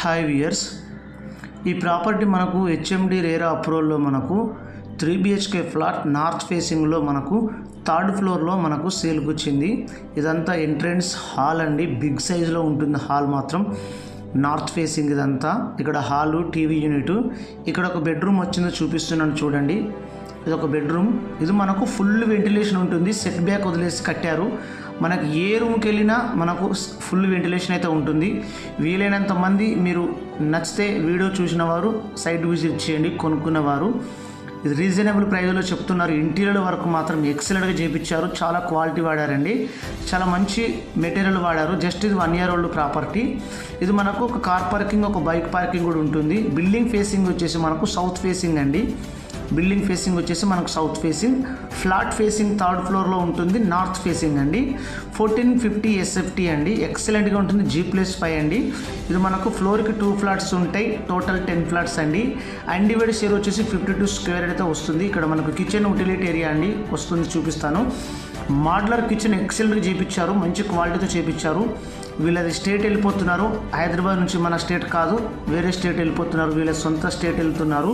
Hi viewers, ఈ property మనకు HMD RERA అప్రూవల్లో మనకు 3 BHK ఫ్లాట్ నార్త్ ఫేసింగ్లో మనకు థర్డ్ ఫ్లోర్లో మనకు సేల్కి వచ్చింది. ఇదంతా ఎంట్రన్స్ హాల్ అండి, బిగ్ సైజులో ఉంటుంది హాల్ మాత్రం. నార్త్ ఫేసింగ్ ఇదంతా. ఇక్కడ హాలు, టీవీ యూనిట్, ఇక్కడ ఒక బెడ్రూమ్ వచ్చిందో చూపిస్తున్నాను చూడండి. ఇది ఒక బెడ్రూమ్. ఇది మనకు ఫుల్ వెంటిలేషన్ ఉంటుంది, సెట్ బ్యాక్ వదిలేసి కట్టారు. మనకు ఏ రూమ్కి వెళ్ళినా మనకు ఫుల్ వెంటిలేషన్ అయితే ఉంటుంది. వీలైనంత మంది మీరు నచ్చితే వీడియో చూసిన వారు సైట్ విజిట్ చేయండి. కొనుక్కున్నవారు ఇది రీజనబుల్ ప్రైస్లో చెప్తున్నారు. ఇంటీరియర్ వరకు మాత్రం ఎక్సలెంట్గా చేయించారు. చాలా క్వాలిటీ వాడారండి, చాలా మంచి మెటీరియల్ వాడారు. జస్ట్ ఇది 1 year old ప్రాపర్టీ. ఇది మనకు ఒక కార్ పార్కింగ్, ఒక బైక్ పార్కింగ్ కూడా ఉంటుంది. బిల్డింగ్ ఫేసింగ్ వచ్చేసి మనకు సౌత్ ఫేసింగ్ అండి. బిల్డింగ్ ఫేసింగ్ వచ్చేసి మనకు south facing. Flat facing third ఫ్లోర్లో ఉంటుంది, నార్త్ ఫేసింగ్ అండి. 1450 SFT అండి, ఎక్సలెంట్గా ఉంటుంది. G+5 అండి. ఇది మనకు ఫ్లోర్కి 2 ఫ్లాట్స్ ఉంటాయి, టోటల్ 10 ఫ్లాట్స్ అండి. అన్డివైడెడ్ షేర్ వచ్చేసి 52 స్క్వేర్ అయితే వస్తుంది. ఇక్కడ మనకు కిచెన్ యూటిలిటీ ఏరియా అండి వస్తుంది, చూపిస్తాను. మోడ్యులర్ కిచెన్ ఎక్సలెంట్గా చేయించారు, మంచి క్వాలిటీతో చేయించారు. వీళ్ళది స్టేట్ వెళ్ళిపోతున్నారు, హైదరాబాద్ నుంచి మన స్టేట్ కాదు, వేరే స్టేట్ వెళ్ళిపోతున్నారు, వీళ్ళ సొంత స్టేట్ వెళ్తున్నారు.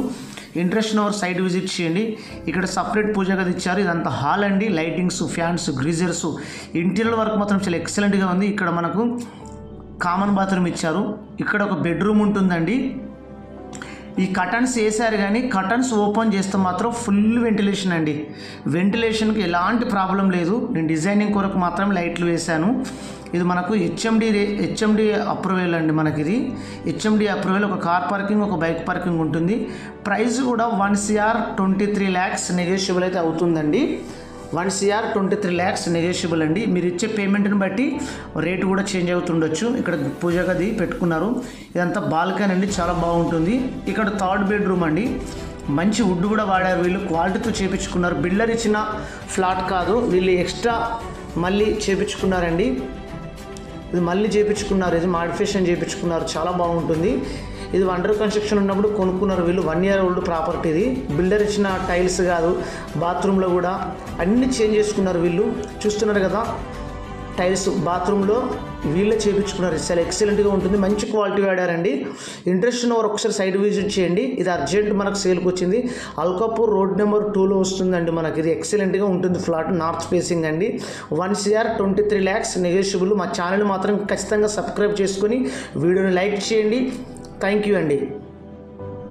ఇంట్రెస్ట్ ఉన్నవారు సైట్ విజిట్ చేయండి. ఇక్కడ సపరేట్ పూజ గది ఇచ్చారు. ఇదంతా హాల్ అండి. Lightings, fans, geysers, interior work మాత్రం చాలా ఎక్సలెంట్గా ఉంది. ఇక్కడ మనకు కామన్ బాత్రూమ్ ఇచ్చారు. ఇక్కడ ఒక బెడ్రూమ్ ఉంటుందండి. ఈ కర్టన్స్ వేసారు, కానీ కర్టన్స్ ఓపెన్ చేస్తే మాత్రం ఫుల్ వెంటిలేషన్ అండి. వెంటిలేషన్కి ఎలాంటి ప్రాబ్లం లేదు. నేను డిజైనింగ్ కొరకు మాత్రం లైట్లు వేశాను. ఇది మనకు హెచ్ఎండి అప్రూవల్ అండి. మనకి ఇది హెచ్ఎండి అప్రూవల్. ఒక కార్ పార్కింగ్, ఒక బైక్ పార్కింగ్ ఉంటుంది. ప్రైస్ కూడా 1,23 lakhs నెగోషియబుల్ అయితే అవుతుందండి. 1,23 lakhs నెగోషియబుల్ అండి. మీరు ఇచ్చే పేమెంట్ని బట్టి రేటు కూడా చేంజ్ అవుతుండొచ్చు. ఇక్కడ పూజ గది పెట్టుకున్నారు. ఇదంతా బాల్కనీ అండి, చాలా బాగుంటుంది. ఇక్కడ థర్డ్ బెడ్రూమ్ అండి. మంచి వుడ్ కూడా వాడారు, వీళ్ళు క్వాలిటీతో చేయించుకున్నారు. బిల్డర్ ఇచ్చిన ఫ్లాట్ కాదు, వీళ్ళు ఎక్స్ట్రా మళ్ళీ చేయించుకున్నారండి. ఇది మళ్ళీ చేయించుకున్నారు, ఇది మాడిఫికేషన్ చేయించుకున్నారు, చాలా బాగుంటుంది. ఇది అండర్ కన్స్ట్రక్షన్ ఉన్నప్పుడు కొనుక్కున్నారు వీళ్ళు. 1 year old ప్రాపర్టీ ఇది. బిల్డర్ ఇచ్చిన టైల్స్ కాదు, బాత్రూంలో కూడా అన్నీ చేంజ్ చేసుకున్నారు వీళ్ళు. చూస్తున్నారు కదా, టైల్స్ బాత్రూంలో వీళ్ళే చేయించుకున్నారు. చాలా ఎక్సలెంట్గా ఉంటుంది, మంచి క్వాలిటీ వాడారండి. ఇంట్రెస్ట్ ఉన్నవారు ఒకసారి సైట్ విజిట్ చేయండి. ఇది అర్జెంట్ మనకు సేల్కి వచ్చింది. అల్కాపూర్ రోడ్ నెంబర్ 2లో వస్తుందండి మనకి. ఇది ఎక్సలెంట్గా ఉంటుంది ఫ్లాట్, నార్త్ ఫేసింగ్ అండి. 1,23 lakhs నెగోషియబుల్. మా ఛానల్ మాత్రం ఖచ్చితంగా సబ్స్క్రైబ్ చేసుకొని వీడియోని లైక్ చేయండి. థ్యాంక్ యూ అండి.